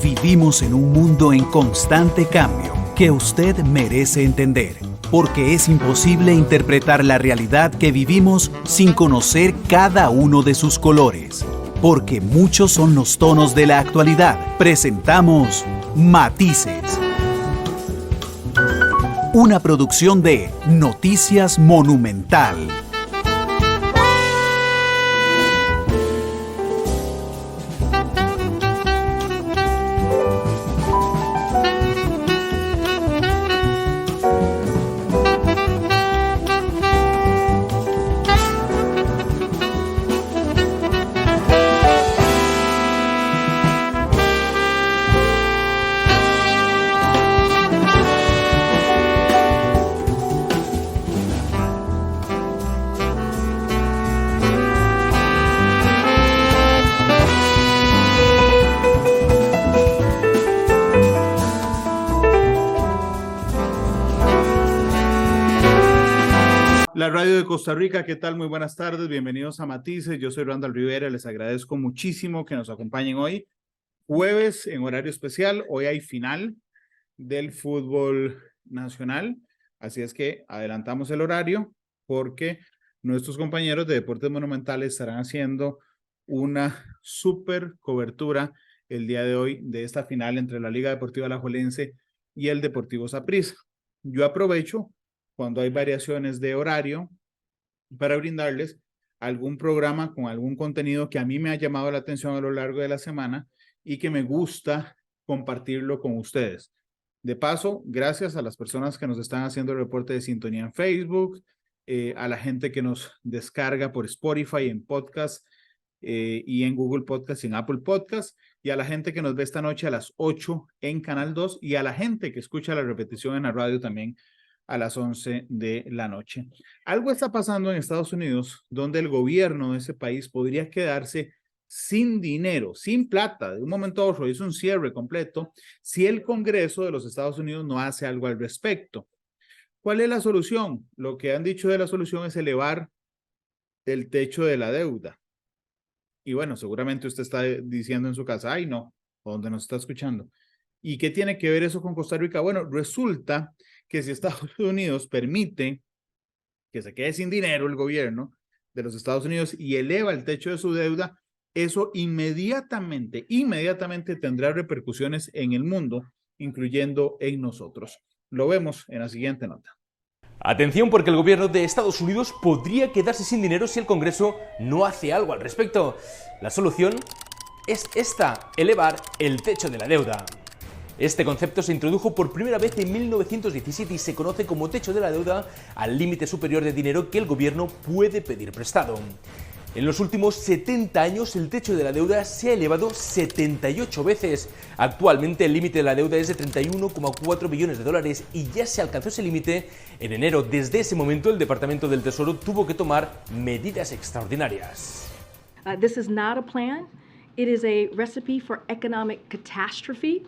Vivimos en un mundo en constante cambio que usted merece entender, porque es imposible interpretar la realidad que vivimos sin conocer cada uno de sus colores. Porque muchos son los tonos de la actualidad. Presentamos Matices. Una producción de Noticias Monumental. La radio de Costa Rica, ¿qué tal? Muy buenas tardes, bienvenidos a Matices. Yo soy Randall Rivera, les agradezco muchísimo que nos acompañen hoy. Jueves en horario especial, hoy hay final del fútbol nacional, así es que adelantamos el horario porque nuestros compañeros de Deportes Monumentales estarán haciendo una súper cobertura el día de hoy de esta final entre la Liga Deportiva Alajuelense y el Deportivo Saprissa. Yo aprovecho cuando hay variaciones de horario para brindarles algún programa con algún contenido que a mí me ha llamado la atención a lo largo de la semana y que me gusta compartirlo con ustedes. De paso, gracias a las personas que nos están haciendo el reporte de sintonía en Facebook, a la gente que nos descarga por Spotify en podcast y en Google Podcast y en Apple Podcast, y a la gente que nos ve esta noche a las 8 en Canal 2 y a la gente que escucha la repetición en la radio también a las 11 de la noche. Algo está pasando en Estados Unidos donde el gobierno de ese país podría quedarse sin dinero, sin plata, de un momento a otro, hizo un cierre completo, si el Congreso de los Estados Unidos no hace algo al respecto. ¿Cuál es la solución? Lo que han dicho de la solución es elevar el techo de la deuda. Y bueno, seguramente usted está diciendo en su casa, ay no, o donde nos está escuchando. ¿Y qué tiene que ver eso con Costa Rica? Bueno, resulta que si Estados Unidos permite que se quede sin dinero el gobierno de los Estados Unidos y eleva el techo de su deuda, eso inmediatamente tendrá repercusiones en el mundo, incluyendo en nosotros. Lo vemos en la siguiente nota. Atención, porque el gobierno de Estados Unidos podría quedarse sin dinero si el Congreso no hace algo al respecto. La solución es esta: elevar el techo de la deuda. Este concepto se introdujo por primera vez en 1917 y se conoce como techo de la deuda al límite superior de dinero que el gobierno puede pedir prestado. En los últimos 70 años el techo de la deuda se ha elevado 78 veces. Actualmente el límite de la deuda es de 31,4 billones de dólares y ya se alcanzó ese límite en enero. Desde ese momento el Departamento del Tesoro tuvo que tomar medidas extraordinarias. This is not a plan. It is a recipe for economic catastrophe.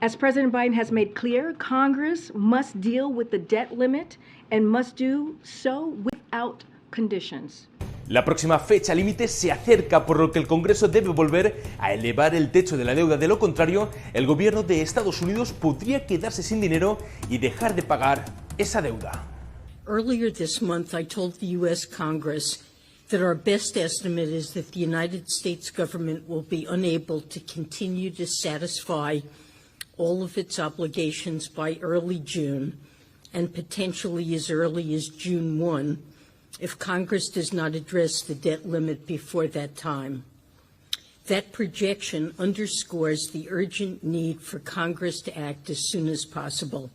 As President Biden has made clear, Congress must deal with the debt limit and must do so without conditions. La próxima fecha límite se acerca, por lo que el Congreso debe volver a elevar el techo de la deuda. De lo contrario, el gobierno de Estados Unidos podría quedarse sin dinero y dejar de pagar esa deuda. Earlier this month, I told the U.S. Congress that our best estimate is that the United States government will be unable to continue to satisfy all of its obligations by early June, and potentially as early as June 1, if Congress does not address the debt limit before that time. That projection underscores the urgent need for Congress to act as soon as possible.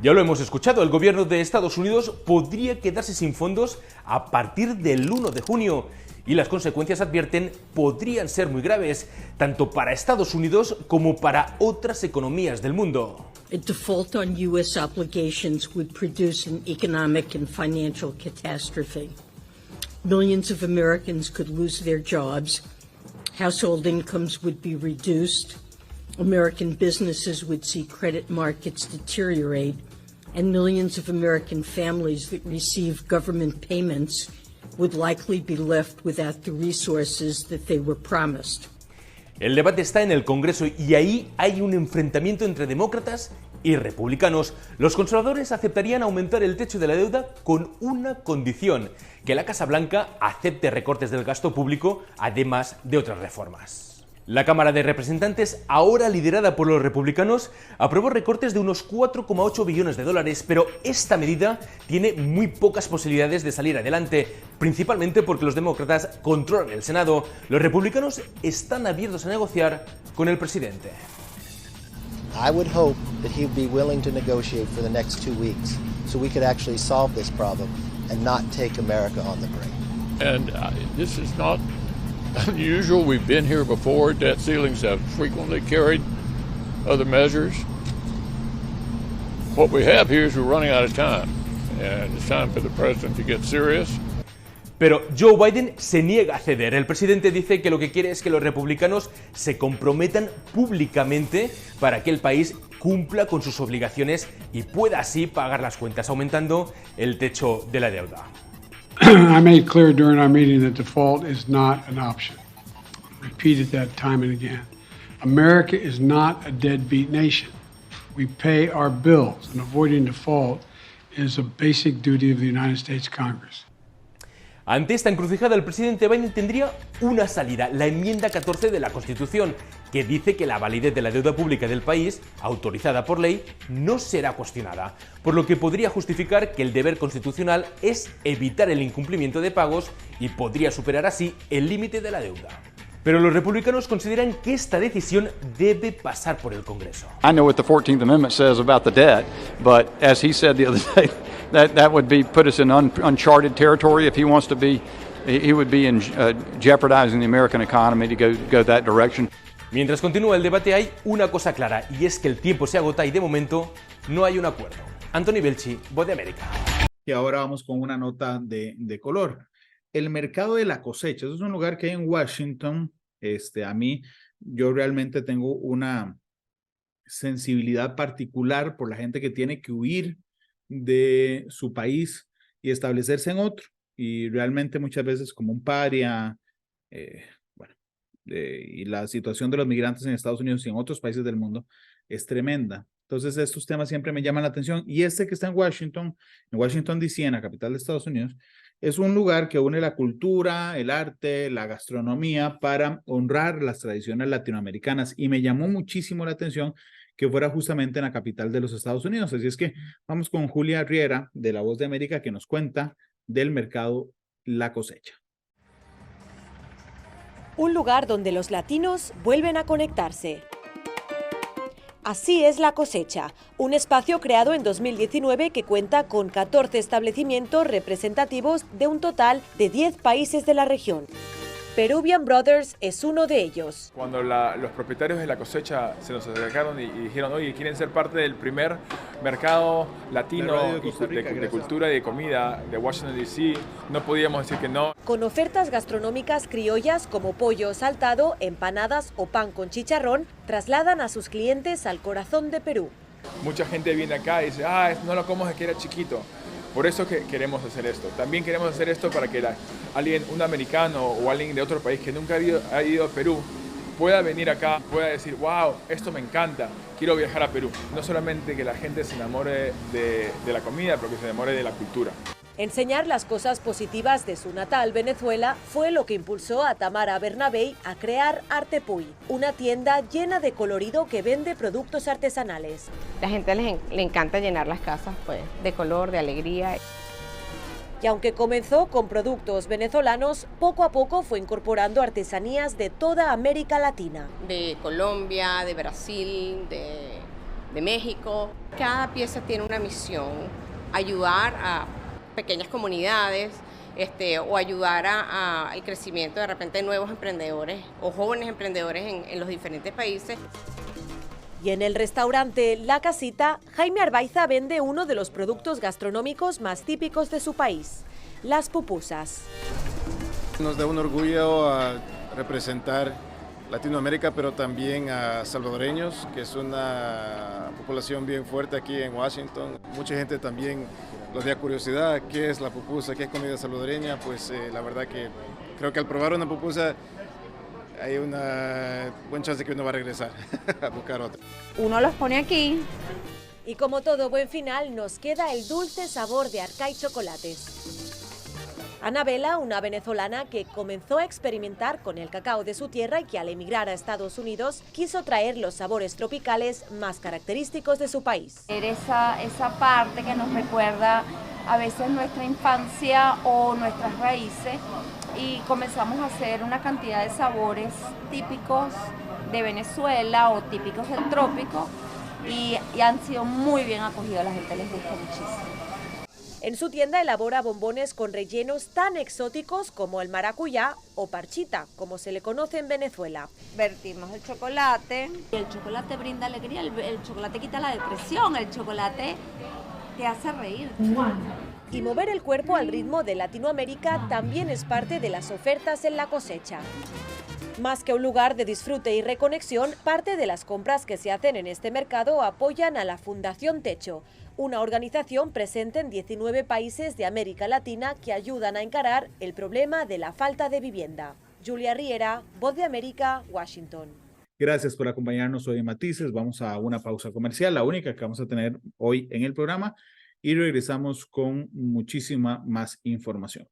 Ya lo hemos escuchado, el gobierno de Estados Unidos podría quedarse sin fondos a partir del 1 de junio. Y las consecuencias, advierten, podrían ser muy graves, tanto para Estados Unidos como para otras economías del mundo. A default on U.S. obligations would produce an economic and financial catastrophe. Millions of Americans could lose their jobs, household incomes would be reduced, American businesses would see credit markets deteriorate, and millions of American families that receive government payments would likely be left without the resources that they were promised. El debate está en el Congreso y ahí hay un enfrentamiento entre demócratas y republicanos. Los conservadores aceptarían aumentar el techo de la deuda con una condición: que la Casa Blanca acepte recortes del gasto público, además de otras reformas. La Cámara de Representantes, ahora liderada por los republicanos, aprobó recortes de unos 4,8 billones de dólares, pero esta medida tiene muy pocas posibilidades de salir adelante, principalmente porque los demócratas controlan el Senado. Los republicanos están abiertos a negociar con el presidente. I would hope that he would be willing to negotiate for the next 2 weeks so we could actually solve this problem and not take America on the brink. And this is not unusual. We've been here before. Debt ceilings have frequently carried other measures. What we have here is we're running out of time, and it's time for the president to get serious. Pero Joe Biden se niega a ceder. El presidente dice que lo que quiere es que los republicanos se comprometan públicamente para que el país cumpla con sus obligaciones y pueda así pagar las cuentas, aumentando el techo de la deuda. I made clear during our meeting that default is not an option. Repeated that time and again. America is not a deadbeat nation. We pay our bills, and avoiding default is a basic duty of the United States Congress. Ante esta encrucijada, el presidente Biden tendría una salida: la enmienda 14 de la Constitución, que dice que la validez de la deuda pública del país, autorizada por ley, no será cuestionada, por lo que podría justificar que el deber constitucional es evitar el incumplimiento de pagos y podría superar así el límite de la deuda. Pero los republicanos consideran que esta decisión debe pasar por el Congreso. I know what the 14th Amendment says about the debt, but as he said the other day, that would be put us in uncharted territory. If he wants to be, he would be in jeopardizing the American economy to go that direction. Mientras continúa el debate, hay una cosa clara, y es que el tiempo se agota y de momento no hay un acuerdo. Anthony Belchi, Voz de América. Y ahora vamos con una nota de color. El mercado de la cosecha, eso es un lugar que hay en Washington. Yo realmente tengo una sensibilidad particular por la gente que tiene que huir de su país y establecerse en otro, y realmente muchas veces como un paria, y la situación de los migrantes en Estados Unidos y en otros países del mundo es tremenda. Entonces estos temas siempre me llaman la atención, y que está en Washington DC, en la capital de Estados Unidos, es un lugar que une la cultura, el arte, la gastronomía para honrar las tradiciones latinoamericanas, y me llamó muchísimo la atención que fuera justamente en la capital de los Estados Unidos. Así es que vamos con Julia Riera de La Voz de América, que nos cuenta del mercado La Cosecha. Un lugar donde los latinos vuelven a conectarse. Así es La Cosecha, un espacio creado en 2019 que cuenta con 14 establecimientos representativos de un total de 10 países de la región. Peruvian Brothers es uno de ellos. Cuando los propietarios de La Cosecha se nos acercaron y dijeron, oye, quieren ser parte del primer mercado latino de cultura y de comida de Washington DC, no podíamos decir que no. Con ofertas gastronómicas criollas como pollo saltado, empanadas o pan con chicharrón, trasladan a sus clientes al corazón de Perú. Mucha gente viene acá y dice, no lo como desde que era chiquito. Por eso que queremos hacer esto. También queremos hacer esto para que un americano o alguien de otro país que nunca ha ido a Perú pueda venir acá, pueda decir, wow, esto me encanta, quiero viajar a Perú. No solamente que la gente se enamore de la comida, pero que se enamore de la cultura. Enseñar las cosas positivas de su natal Venezuela fue lo que impulsó a Tamara Bernabé a crear Artepuy, una tienda llena de colorido que vende productos artesanales. La gente le encanta llenar las casas pues, de color, de alegría. Y aunque comenzó con productos venezolanos, poco a poco fue incorporando artesanías de toda América Latina. De Colombia, de Brasil, de México. Cada pieza tiene una misión, ayudar a pequeñas comunidades o ayudar al crecimiento de repente de nuevos emprendedores o jóvenes emprendedores en los diferentes países. Y en el restaurante La Casita, Jaime Arbaiza vende uno de los productos gastronómicos más típicos de su país, las pupusas. Nos da un orgullo representar Latinoamérica, pero también a salvadoreños, que es una población bien fuerte aquí en Washington. Mucha gente también les da curiosidad, ¿qué es la pupusa? ¿Qué es comida salvadoreña? Pues la verdad que creo que al probar una pupusa hay una buen chance de que uno va a regresar a buscar otro. Uno los pone aquí. Y como todo buen final, nos queda el dulce sabor de Arcai Chocolates. Anabela, una venezolana que comenzó a experimentar con el cacao de su tierra y que al emigrar a Estados Unidos quiso traer los sabores tropicales más característicos de su país. Esa parte que nos recuerda a veces nuestra infancia o nuestras raíces, y comenzamos a hacer una cantidad de sabores típicos de Venezuela o típicos del trópico y han sido muy bien acogidos, a la gente les gusta muchísimo. En su tienda elabora bombones con rellenos tan exóticos como el maracuyá o parchita, como se le conoce en Venezuela. Vertimos el chocolate. El chocolate brinda alegría, el chocolate quita la depresión, el chocolate te hace reír. Y mover el cuerpo al ritmo de Latinoamérica también es parte de las ofertas en la cosecha. Más que un lugar de disfrute y reconexión, parte de las compras que se hacen en este mercado apoyan a la Fundación Techo, una organización presente en 19 países de América Latina que ayudan a encarar el problema de la falta de vivienda. Julia Riera, Voz de América, Washington. Gracias por acompañarnos hoy en Matices. Vamos a una pausa comercial, la única que vamos a tener hoy en el programa, y regresamos con muchísima más información.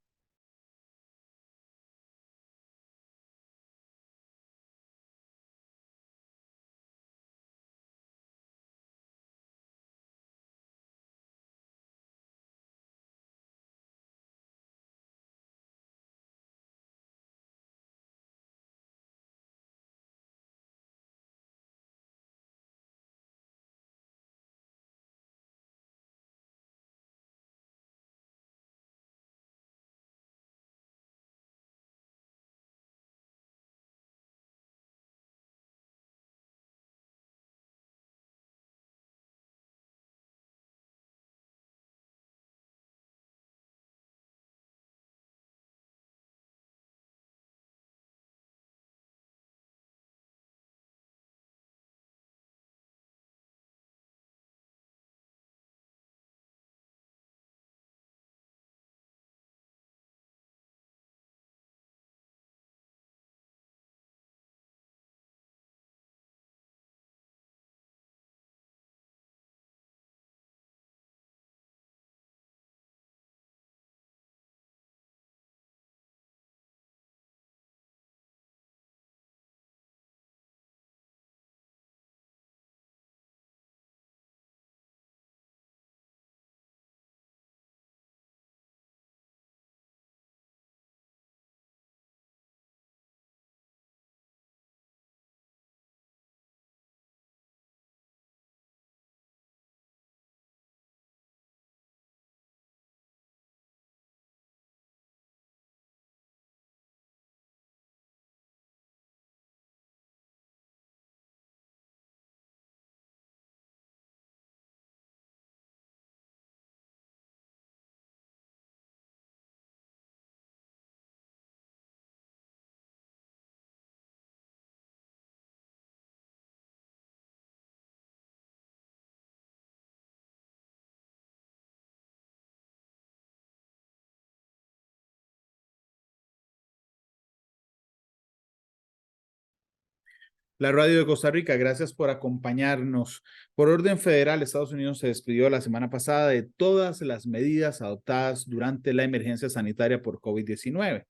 La radio de Costa Rica, gracias por acompañarnos. Por orden federal, Estados Unidos se despidió la semana pasada de todas las medidas adoptadas durante la emergencia sanitaria por COVID-19.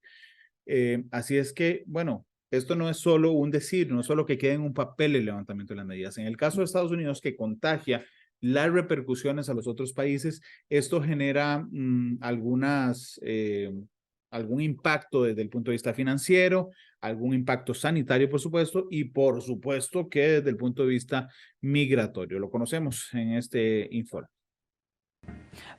Así es que, bueno, esto no es solo un decir, no es solo que quede en un papel el levantamiento de las medidas. En el caso de Estados Unidos, que contagia las repercusiones a los otros países, esto genera algún impacto desde el punto de vista financiero, algún impacto sanitario, por supuesto, y por supuesto que desde el punto de vista migratorio. Lo conocemos en este informe.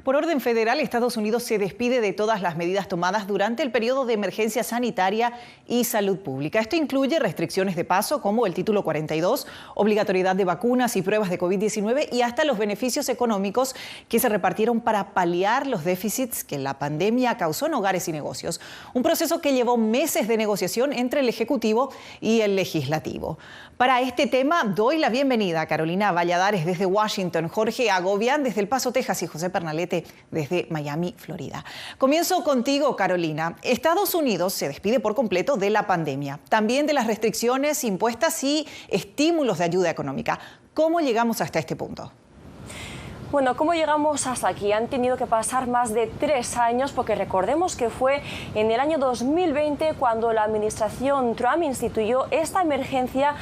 Por orden federal, Estados Unidos se despide de todas las medidas tomadas durante el periodo de emergencia sanitaria y salud pública. Esto incluye restricciones de paso como el Título 42, obligatoriedad de vacunas y pruebas de COVID-19 y hasta los beneficios económicos que se repartieron para paliar los déficits que la pandemia causó en hogares y negocios. Un proceso que llevó meses de negociación entre el Ejecutivo y el Legislativo. Para este tema doy la bienvenida a Carolina Valladares desde Washington, Jorge Agobián desde El Paso, Texas y José Pernalete desde Miami, Florida. Comienzo contigo, Carolina. Estados Unidos se despide por completo de la pandemia, también de las restricciones impuestas y estímulos de ayuda económica. ¿Cómo llegamos hasta este punto? Bueno, ¿cómo llegamos hasta aquí? Han tenido que pasar más de 3 años porque recordemos que fue en el año 2020 cuando la administración Trump instituyó esta emergencia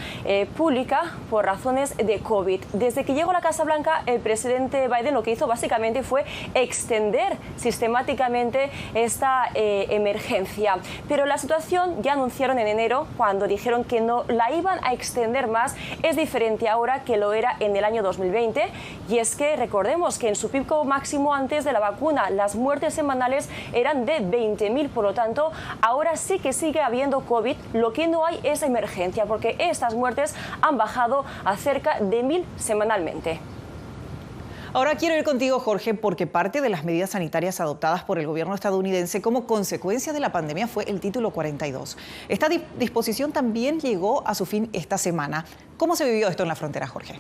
pública por razones de COVID. Desde que llegó a la Casa Blanca, el presidente Biden lo que hizo básicamente fue extender sistemáticamente esta emergencia. Pero la situación, ya anunciaron en enero, cuando dijeron que no la iban a extender más, es diferente ahora que lo era en el año 2020. Y es que recordemos que en su pico máximo antes de la vacuna las muertes semanales eran de 20.000, por lo tanto ahora sí que sigue habiendo COVID, lo que no hay es emergencia porque estas muertes han bajado a cerca de 1.000 semanalmente. Ahora quiero ir contigo, Jorge, porque parte de las medidas sanitarias adoptadas por el gobierno estadounidense como consecuencia de la pandemia fue el Título 42. Esta disposición también llegó a su fin esta semana. ¿Cómo se vivió esto en la frontera, Jorge?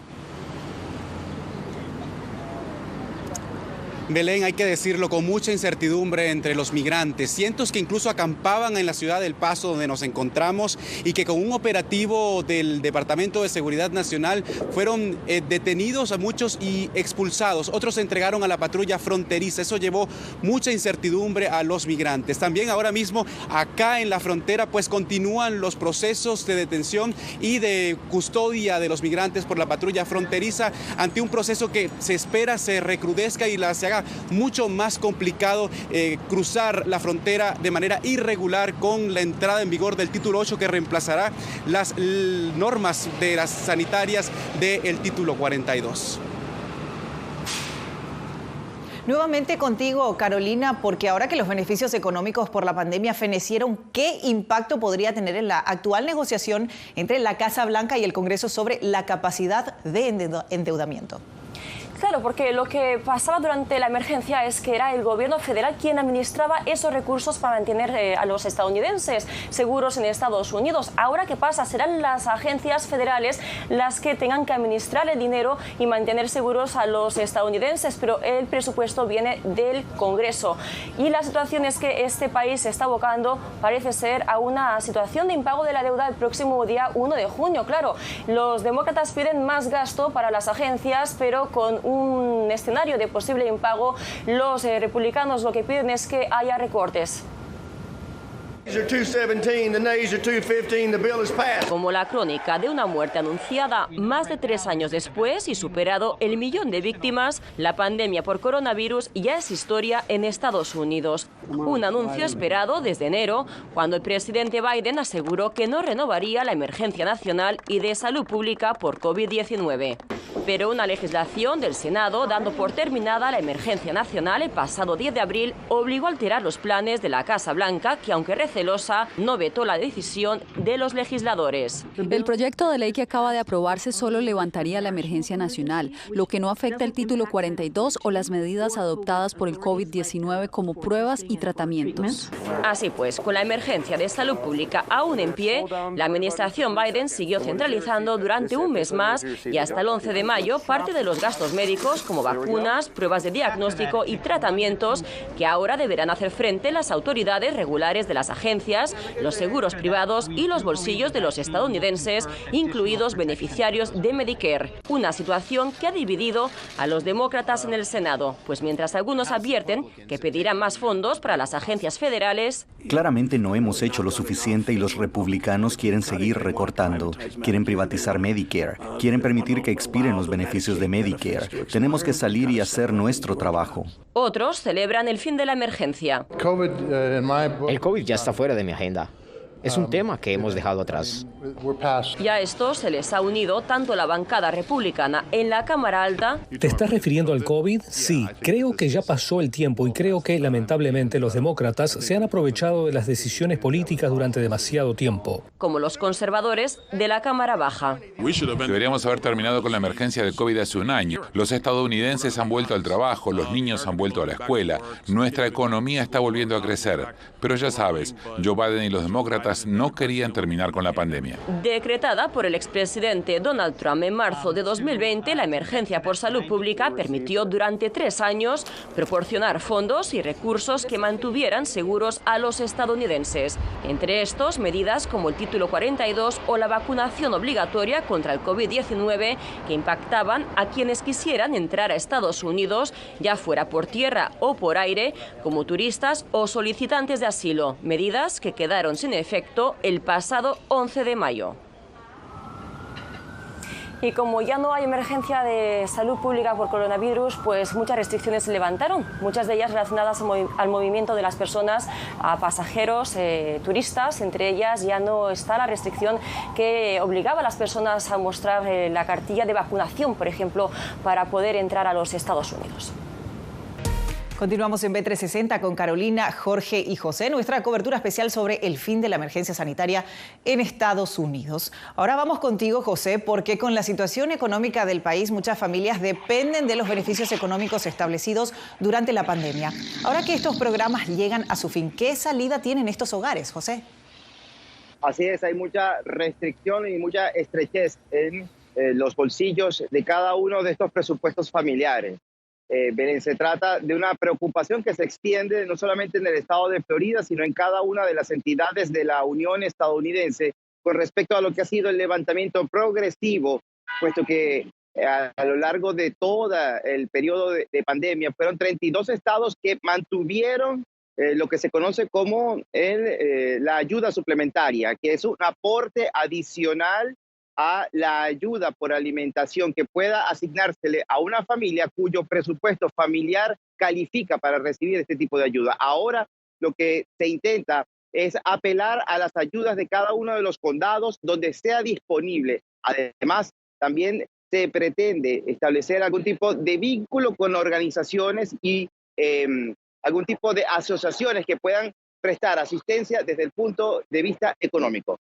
Belén, hay que decirlo, con mucha incertidumbre entre los migrantes, cientos que incluso acampaban en la ciudad del Paso donde nos encontramos y que con un operativo del Departamento de Seguridad Nacional fueron detenidos a muchos y expulsados. Otros se entregaron a la patrulla fronteriza. Eso llevó mucha incertidumbre a los migrantes. También ahora mismo acá en la frontera pues continúan los procesos de detención y de custodia de los migrantes por la patrulla fronteriza ante un proceso que se espera se recrudezca y se haga mucho más complicado cruzar la frontera de manera irregular con la entrada en vigor del Título 8 que reemplazará las normas de las sanitarias del Título 42. Nuevamente contigo, Carolina, porque ahora que los beneficios económicos por la pandemia fenecieron, ¿qué impacto podría tener en la actual negociación entre la Casa Blanca y el Congreso sobre la capacidad de endeudamiento? Claro, porque lo que pasaba durante la emergencia es que era el gobierno federal quien administraba esos recursos para mantener a los estadounidenses seguros en Estados Unidos. Ahora, ¿qué pasa? Serán las agencias federales las que tengan que administrar el dinero y mantener seguros a los estadounidenses, pero el presupuesto viene del Congreso. Y la situación es que este país se está abocando, parece ser, a una situación de impago de la deuda el próximo día 1 de junio. Claro, los demócratas piden más gasto para las agencias, pero con un escenario de posible impago, los republicanos lo que piden es que haya recortes. Como la crónica de una muerte anunciada más de 3 años después y superado el 1.000.000 de víctimas, la pandemia por coronavirus ya es historia en Estados Unidos. Un anuncio esperado desde enero, cuando el presidente Biden aseguró que no renovaría la emergencia nacional y de salud pública por COVID-19. Pero una legislación del Senado, dando por terminada la emergencia nacional el pasado 10 de abril, obligó a alterar los planes de la Casa Blanca, que aunque recelosa, no vetó la decisión de los legisladores. El proyecto de ley que acaba de aprobarse solo levantaría la emergencia nacional, lo que no afecta el Título 42 o las medidas adoptadas por el COVID-19 como pruebas y tratamientos. Así pues, con la emergencia de salud pública aún en pie, la administración Biden siguió centralizando durante un mes más y hasta el 11 de mayo parte de los gastos médicos como vacunas, pruebas de diagnóstico y tratamientos que ahora deberán hacer frente las autoridades regulares de las agencias, los seguros privados y los bolsillos de los estadounidenses, incluidos beneficiarios de Medicare. Una situación que ha dividido a los demócratas en el Senado, pues mientras algunos advierten que pedirán más fondos para las agencias federales, claramente no hemos hecho lo suficiente y los republicanos quieren seguir recortando. Quieren privatizar Medicare, quieren permitir que expiren los beneficios de Medicare. Tenemos que salir y hacer nuestro trabajo. Otros celebran el fin de la emergencia. El COVID ya está fuera de mi agenda. Es un tema que hemos dejado atrás. Y a esto se les ha unido tanto la bancada republicana en la Cámara Alta. ¿Te estás refiriendo al COVID? Sí, creo que ya pasó el tiempo y creo que lamentablemente los demócratas se han aprovechado de las decisiones políticas durante demasiado tiempo. Como los conservadores de la Cámara Baja. Deberíamos haber terminado con la emergencia del COVID hace un año. Los estadounidenses han vuelto al trabajo, los niños han vuelto a la escuela, nuestra economía está volviendo a crecer. Pero ya sabes, Joe Biden y los demócratas demócratas no querían terminar con la pandemia. Decretada por el expresidente Donald Trump en marzo de 2020, la emergencia por salud pública permitió durante 3 años proporcionar fondos y recursos que mantuvieran seguros a los estadounidenses. Entre estos, medidas como el Título 42 o la vacunación obligatoria contra el COVID-19 que impactaban a quienes quisieran entrar a Estados Unidos, ya fuera por tierra o por aire, como turistas o solicitantes de asilo, medidas que quedaron sin efecto el pasado 11 de mayo. Y como ya no hay emergencia de salud pública por coronavirus, pues muchas restricciones se levantaron, muchas de ellas relacionadas al movimiento de las personas, a pasajeros, turistas. Entre ellas ya no está la restricción que obligaba a las personas a mostrar la cartilla de vacunación, por ejemplo, para poder entrar a los Estados Unidos. Continuamos en B360 con Carolina, Jorge y José, nuestra cobertura especial sobre el fin de la emergencia sanitaria en Estados Unidos. Ahora vamos contigo, José, porque con la situación económica del país, muchas familias dependen de los beneficios económicos establecidos durante la pandemia. Ahora que estos programas llegan a su fin, ¿qué salida tienen estos hogares, José? Así es, hay mucha restricción y mucha estrechez en los bolsillos de cada uno de estos presupuestos familiares. Se trata de una preocupación que se extiende no solamente en el estado de Florida, sino en cada una de las entidades de la Unión estadounidense con respecto a lo que ha sido el levantamiento progresivo, puesto que a lo largo de todo el periodo de pandemia fueron 32 estados que mantuvieron lo que se conoce como la ayuda suplementaria, que es un aporte adicional a la ayuda por alimentación que pueda asignársele a una familia cuyo presupuesto familiar califica para recibir este tipo de ayuda. Ahora lo que se intenta es apelar a las ayudas de cada uno de los condados donde sea disponible. Además, también se pretende establecer algún tipo de vínculo con organizaciones y algún tipo de asociaciones que puedan prestar asistencia desde el punto de vista económico.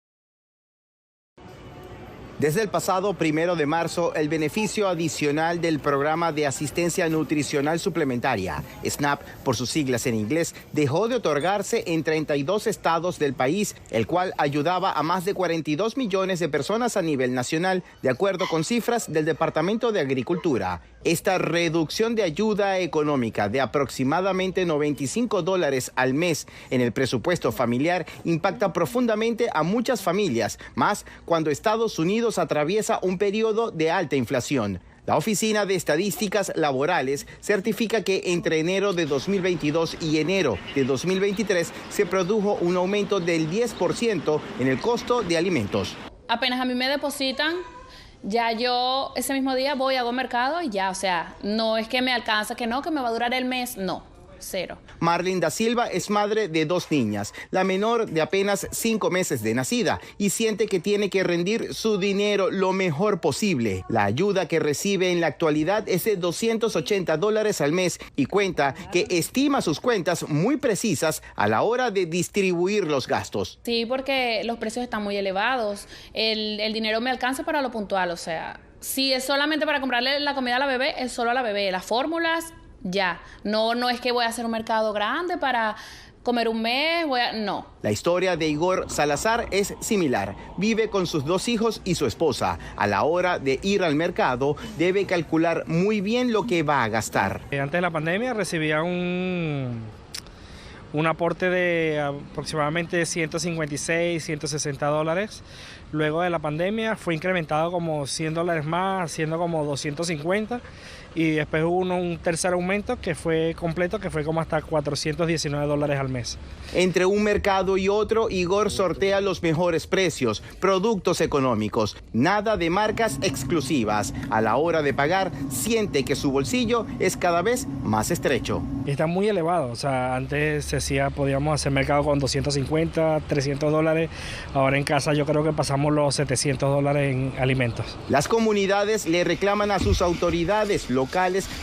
Desde el pasado 1 de marzo, el beneficio adicional del Programa de Asistencia Nutricional Suplementaria, SNAP por sus siglas en inglés, dejó de otorgarse en 32 estados del país, el cual ayudaba a más de 42 millones de personas a nivel nacional, de acuerdo con cifras del Departamento de Agricultura. Esta reducción de ayuda económica de aproximadamente $95 al mes en el presupuesto familiar impacta profundamente a muchas familias, más cuando Estados Unidos atraviesa un periodo de alta inflación. La Oficina de Estadísticas Laborales certifica que entre enero de 2022 y enero de 2023 se produjo un aumento del 10% en el costo de alimentos. Apenas a mí me depositan, ya yo ese mismo día voy, hago mercado y ya, o sea, no es que me alcanza, que no, que me va a durar el mes, no. Cero. Marlene da Silva es madre de 2 niñas, la menor de apenas 5 meses de nacida, y siente que tiene que rendir su dinero lo mejor posible. La ayuda que recibe en la actualidad es de $280 al mes y cuenta que estima sus cuentas muy precisas a la hora de distribuir los gastos. Sí, porque los precios están muy elevados. El dinero me alcanza para lo puntual, o sea, si es solamente para comprarle la comida a la bebé, es solo a la bebé. Las fórmulas, ya. No es que voy a hacer un mercado grande para comer un mes, no. La historia de Igor Salazar es similar. Vive con sus 2 hijos y su esposa. A la hora de ir al mercado, debe calcular muy bien lo que va a gastar. Antes de la pandemia recibía un aporte de aproximadamente $156, $160. Luego de la pandemia fue incrementado como $100 más, siendo como $250. Y después hubo un tercer aumento que fue completo, que fue como hasta $419 al mes. Entre un mercado y otro, Igor sortea los mejores precios, productos económicos, nada de marcas exclusivas. A la hora de pagar, siente que su bolsillo es cada vez más estrecho. Está muy elevado, o sea, antes podíamos hacer mercado con $250, $300. Ahora en casa yo creo que pasamos los $700 en alimentos. Las comunidades le reclaman a sus autoridades locales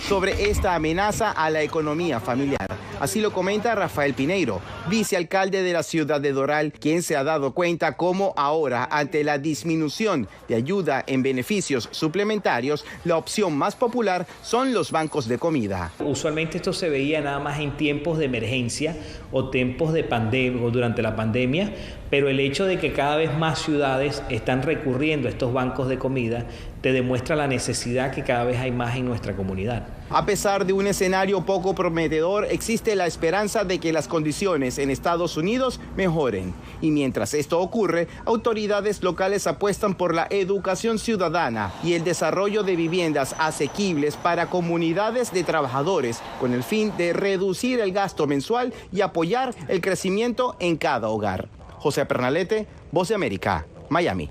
sobre esta amenaza a la economía familiar. Así lo comenta Rafael Pineiro, vicealcalde de la ciudad de Doral, quien se ha dado cuenta cómo ahora, ante la disminución de ayuda en beneficios suplementarios, la opción más popular son los bancos de comida. Usualmente esto se veía nada más en tiempos de emergencia o tiempos de pandemia o durante la pandemia, pero el hecho de que cada vez más ciudades están recurriendo a estos bancos de comida te demuestra la necesidad que cada vez hay más en nuestra comunidad. A pesar de un escenario poco prometedor, existe la esperanza de que las condiciones en Estados Unidos mejoren. Y mientras esto ocurre, autoridades locales apuestan por la educación ciudadana y el desarrollo de viviendas asequibles para comunidades de trabajadores, con el fin de reducir el gasto mensual y apoyar el crecimiento en cada hogar. José Pernalete, Voz de América, Miami.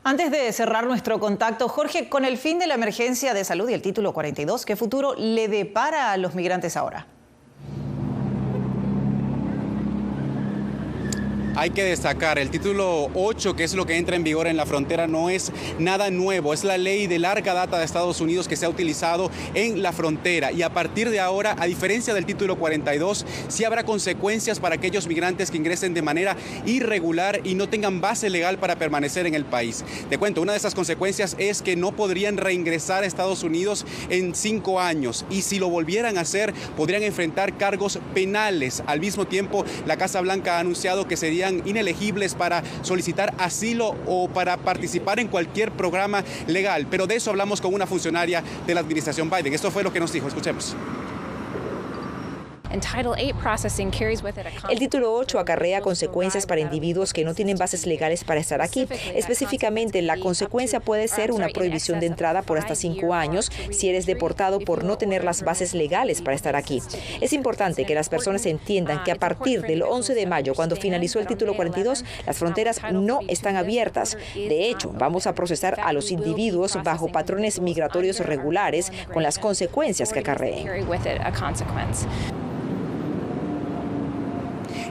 Antes de cerrar nuestro contacto, Jorge, con el fin de la emergencia de salud y el título 42, ¿qué futuro le depara a los migrantes ahora? Hay que destacar, el título 8, que es lo que entra en vigor en la frontera, no es nada nuevo. Es la ley de larga data de Estados Unidos que se ha utilizado en la frontera. Y a partir de ahora, a diferencia del título 42, sí habrá consecuencias para aquellos migrantes que ingresen de manera irregular y no tengan base legal para permanecer en el país. Te cuento, una de esas consecuencias es que no podrían reingresar a Estados Unidos en 5 años. Y si lo volvieran a hacer, podrían enfrentar cargos penales. Al mismo tiempo, la Casa Blanca ha anunciado que serían inelegibles para solicitar asilo o para participar en cualquier programa legal. Pero de eso hablamos con una funcionaria de la administración Biden. Esto fue lo que nos dijo. Escuchemos. El título 8 acarrea consecuencias para individuos que no tienen bases legales para estar aquí. Específicamente, la consecuencia puede ser una prohibición de entrada por hasta 5 años si eres deportado por no tener las bases legales para estar aquí. Es importante que las personas entiendan que a partir del 11 de mayo, cuando finalizó el título 42, las fronteras no están abiertas. De hecho, vamos a procesar a los individuos bajo patrones migratorios regulares con las consecuencias que acarreen.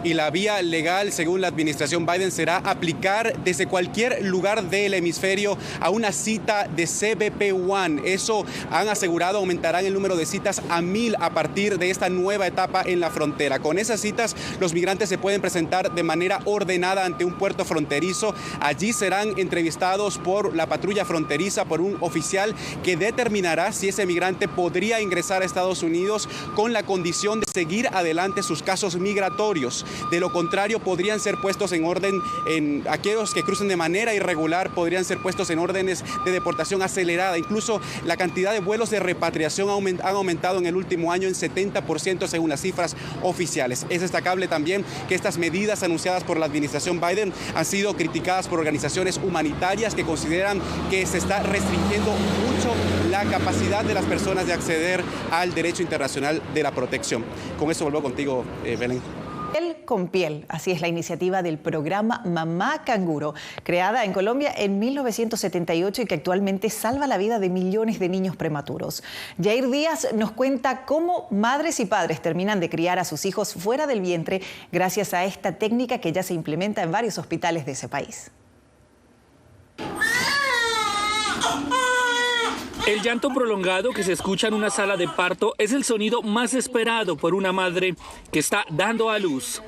Y la vía legal, según la administración Biden, será aplicar desde cualquier lugar del hemisferio a una cita de CBP-1. Eso, han asegurado, aumentarán el número de citas a 1,000 a partir de esta nueva etapa en la frontera. Con esas citas, los migrantes se pueden presentar de manera ordenada ante un puerto fronterizo. Allí serán entrevistados por la patrulla fronteriza, por un oficial que determinará si ese migrante podría ingresar a Estados Unidos con la condición de seguir adelante sus casos migratorios. De lo contrario, podrían ser puestos en orden, en aquellos que crucen de manera irregular, podrían ser puestos en órdenes de deportación acelerada. Incluso la cantidad de vuelos de repatriación han aumentado en el último año en 70% según las cifras oficiales. Es destacable también que estas medidas anunciadas por la administración Biden han sido criticadas por organizaciones humanitarias que consideran que se está restringiendo mucho la capacidad de las personas de acceder al derecho internacional de la protección. Con eso vuelvo contigo, Belén. Piel con piel, así es la iniciativa del programa Mamá Canguro, creada en Colombia en 1978 y que actualmente salva la vida de millones de niños prematuros. Yair Díaz nos cuenta cómo madres y padres terminan de criar a sus hijos fuera del vientre gracias a esta técnica que ya se implementa en varios hospitales de ese país. El llanto prolongado que se escucha en una sala de parto es el sonido más esperado por una madre que está dando a luz.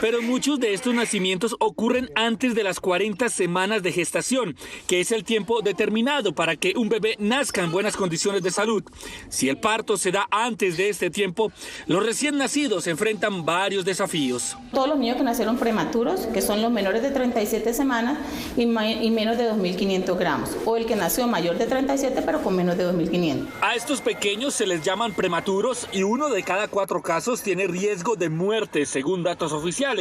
Pero muchos de estos nacimientos ocurren antes de las 40 semanas de gestación, que es el tiempo determinado para que un bebé nazca en buenas condiciones de salud. Si el parto se da antes de este tiempo, los recién nacidos enfrentan varios desafíos. Todos los niños que nacieron prematuros, que son los menores de 37 semanas y menos de 2.500 gramos, o el que nació mayor de 37 pero con menos de 2.500. A estos pequeños se les llaman prematuros y 1 de cada 4 casos tiene riesgo de muerte, según datos oficiales.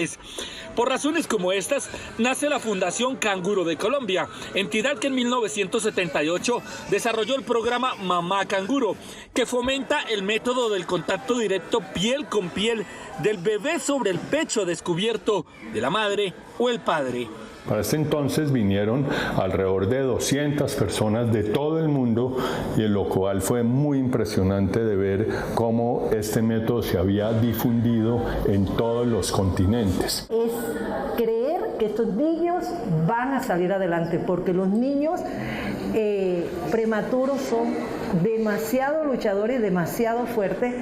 Por razones como estas, nace la Fundación Canguro de Colombia, entidad que en 1978 desarrolló el programa Mamá Canguro, que fomenta el método del contacto directo piel con piel del bebé sobre el pecho descubierto de la madre o el padre. Para este entonces vinieron alrededor de 200 personas de todo el mundo y lo cual fue muy impresionante de ver cómo este método se había difundido en todos los continentes. Es creer que estos niños van a salir adelante porque los niños prematuros son demasiado luchador y demasiado fuerte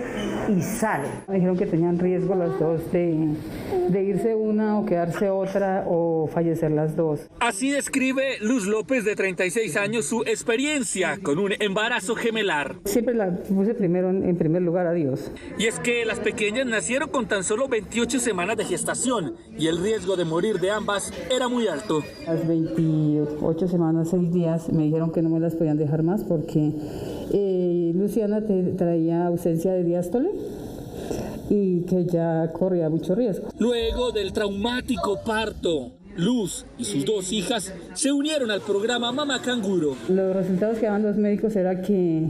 y sale. Me dijeron que tenían riesgo las dos de irse una o quedarse otra o fallecer las dos. Así describe Luz López, de 36 años, su experiencia con un embarazo gemelar. Siempre la puse en primer lugar a Dios. Y es que las pequeñas nacieron con tan solo 28 semanas de gestación y el riesgo de morir de ambas era muy alto. A las 28 semanas, 6 días, me dijeron que no me las podían dejar más porque Luciana traía ausencia de diástole y que ya corría mucho riesgo. Luego del traumático parto, Luz y sus dos hijas se unieron al programa Mamá Canguro. Los resultados que daban los médicos era que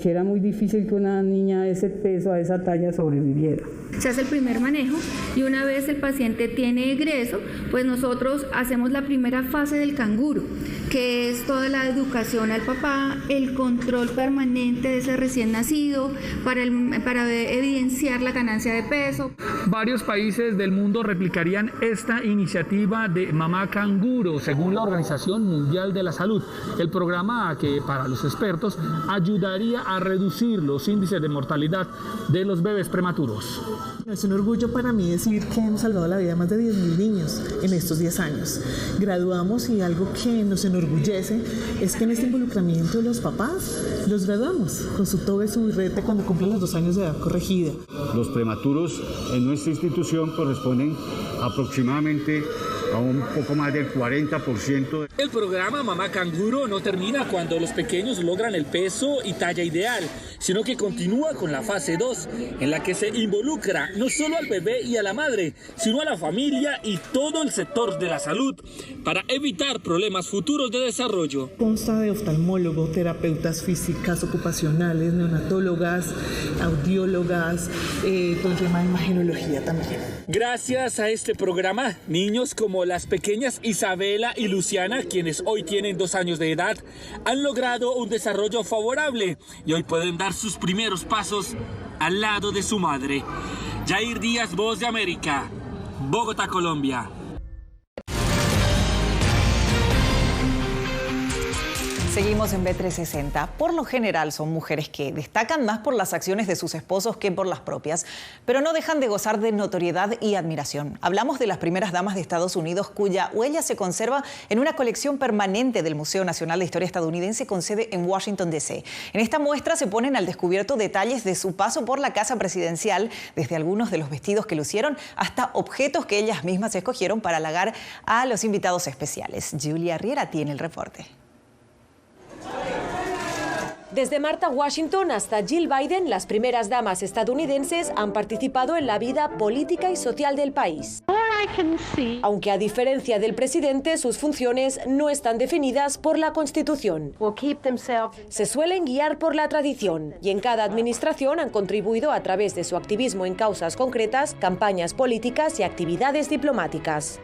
era muy difícil que una niña de ese peso, a esa talla, sobreviviera. Se hace el primer manejo y una vez el paciente tiene egreso, pues nosotros hacemos la primera fase del canguro, que es toda la educación al papá, el control permanente de ese recién nacido para evidenciar la ganancia de peso. Varios países del mundo replicarían esta iniciativa de Mamá Canguro, según la Organización Mundial de la Salud. El programa que, para los expertos, ayudaría a reducir los índices de mortalidad de los bebés prematuros. Es un orgullo para mí decir que hemos salvado la vida de más de 10.000 niños en estos 10 años. Graduamos y algo que nos enorgullece es que en este involucramiento de los papás los graduamos con su toga y su birrete cuando cumplen los 2 años de edad corregida. Los prematuros en nuestra institución corresponden aproximadamente a un poco más del 40%. El programa Mamá Canguro no termina cuando los pequeños logran el peso y talla ideal, sino que continúa con la fase 2, en la que se involucra no solo al bebé y a la madre, sino a la familia y todo el sector de la salud, para evitar problemas futuros de desarrollo. Consta de oftalmólogos, terapeutas físicas, ocupacionales, neonatólogas, audiólogas, todo el tema de imagenología también. Gracias a este programa, niños como las pequeñas Isabela y Luciana, quienes hoy tienen 2 años de edad, han logrado un desarrollo favorable y hoy pueden dar sus primeros pasos al lado de su madre. Jair Díaz, Voz de América, Bogotá, Colombia. Seguimos en B360. Por lo general son mujeres que destacan más por las acciones de sus esposos que por las propias, pero no dejan de gozar de notoriedad y admiración. Hablamos de las primeras damas de Estados Unidos, cuya huella se conserva en una colección permanente del Museo Nacional de Historia Estadounidense con sede en Washington, D.C. En esta muestra se ponen al descubierto detalles de su paso por la casa presidencial, desde algunos de los vestidos que lucieron hasta objetos que ellas mismas escogieron para halagar a los invitados especiales. Julia Riera tiene el reporte. Desde Martha Washington hasta Jill Biden, las primeras damas estadounidenses han participado en la vida política y social del país. Aunque a diferencia del presidente, sus funciones no están definidas por la Constitución. Se suelen guiar por la tradición y en cada administración han contribuido a través de su activismo en causas concretas, campañas políticas y actividades diplomáticas.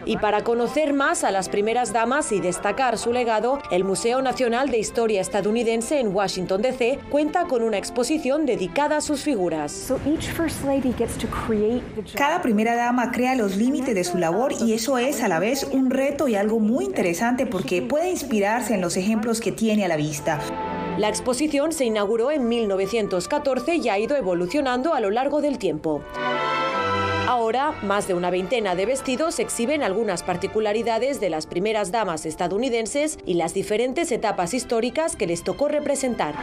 Y para conocer más a las primeras damas y destacar su legado, el Museo Nacional de Historia Estadounidense en Washington, D.C. cuenta con una exposición dedicada a sus figuras. Cada primera dama crea los límites de su labor y eso es a la vez un reto y algo muy interesante porque puede inspirarse en los ejemplos que tiene a la vista. La exposición se inauguró en 1914 y ha ido evolucionando a lo largo del tiempo. Ahora, más de una veintena de vestidos exhiben algunas particularidades de las primeras damas estadounidenses y las diferentes etapas históricas que les tocó representar.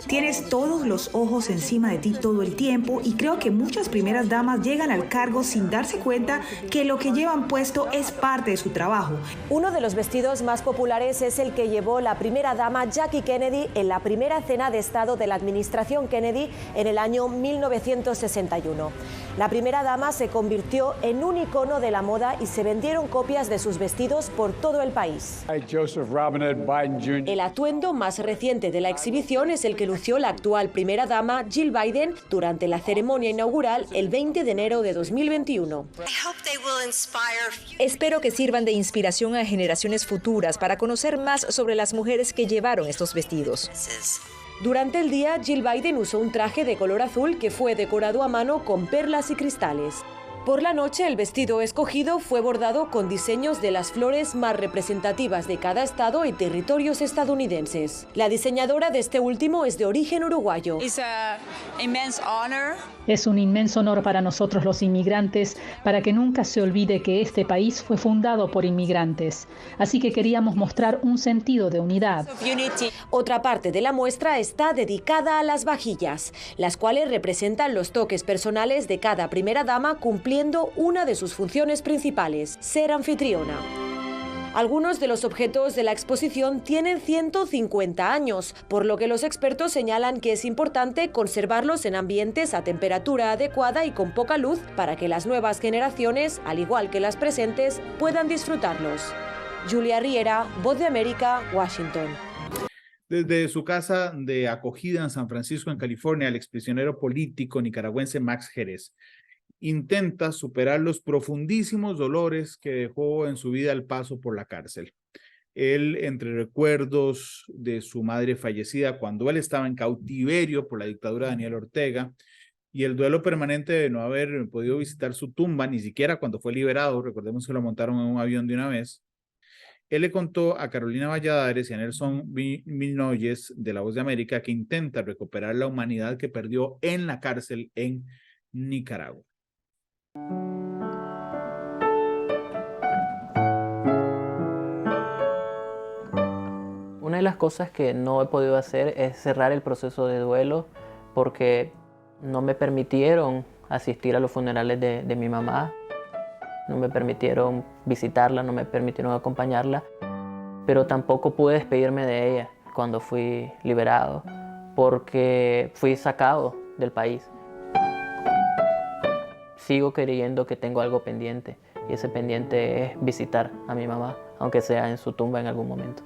Tienes todos los ojos encima de ti todo el tiempo y creo que muchas primeras damas llegan al cargo sin darse cuenta que lo que llevan puesto es parte de su trabajo. Uno de los vestidos más populares es el que llevó la primera dama Jackie Kennedy en la primera cena de Estado de la administración Kennedy en el año 1961. La primera dama se convirtió en un icono de la moda y se vendieron copias de sus vestidos por todo el país. El atuendo más reciente de la exhibición es el que lució la actual primera dama Jill Biden durante la ceremonia inaugural el 20 de enero de 2021. Espero que sirvan de inspiración a generaciones futuras para conocer más sobre las mujeres que llevaron estos vestidos. Durante el día, Jill Biden usó un traje de color azul que fue decorado a mano con perlas y cristales. Por la noche, el vestido escogido fue bordado con diseños de las flores más representativas de cada estado y territorios estadounidenses. La diseñadora de este último es de origen uruguayo. Es un inmenso honor para nosotros los inmigrantes, para que nunca se olvide que este país fue fundado por inmigrantes. Así que queríamos mostrar un sentido de unidad. Otra parte de la muestra está dedicada a las vajillas, las cuales representan los toques personales de cada primera dama cumpliendo una de sus funciones principales, ser anfitriona. Algunos de los objetos de la exposición tienen 150 años, por lo que los expertos señalan que es importante conservarlos en ambientes a temperatura adecuada y con poca luz para que las nuevas generaciones, al igual que las presentes, puedan disfrutarlos. Julia Riera, Voz de América, Washington. Desde su casa de acogida en San Francisco, en California, el exprisionero político nicaragüense Max Jerez intenta superar los profundísimos dolores que dejó en su vida el paso por la cárcel. Él, entre recuerdos de su madre fallecida cuando él estaba en cautiverio por la dictadura de Daniel Ortega y el duelo permanente de no haber podido visitar su tumba, ni siquiera cuando fue liberado, recordemos que lo montaron en un avión de una vez, él le contó a Carolina Valladares y a Nelson Milnoyes de La Voz de América que intenta recuperar la humanidad que perdió en la cárcel en Nicaragua. Una de las cosas que no he podido hacer es cerrar el proceso de duelo porque no me permitieron asistir a los funerales de mi mamá, no me permitieron visitarla, no me permitieron acompañarla, pero tampoco pude despedirme de ella cuando fui liberado porque fui sacado del país. Sigo creyendo que tengo algo pendiente y ese pendiente es visitar a mi mamá, aunque sea en su tumba en algún momento.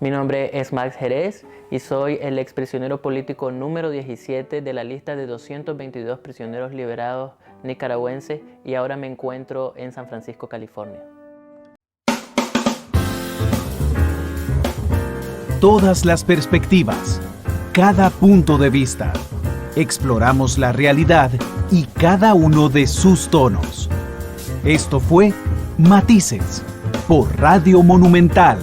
Mi nombre es Max Jerez y soy el exprisionero político número 17 de la lista de 222 prisioneros liberados nicaragüenses y ahora me encuentro en San Francisco, California. Todas las perspectivas, cada punto de vista. Exploramos la realidad y cada uno de sus tonos. Esto fue Matices por Radio Monumental.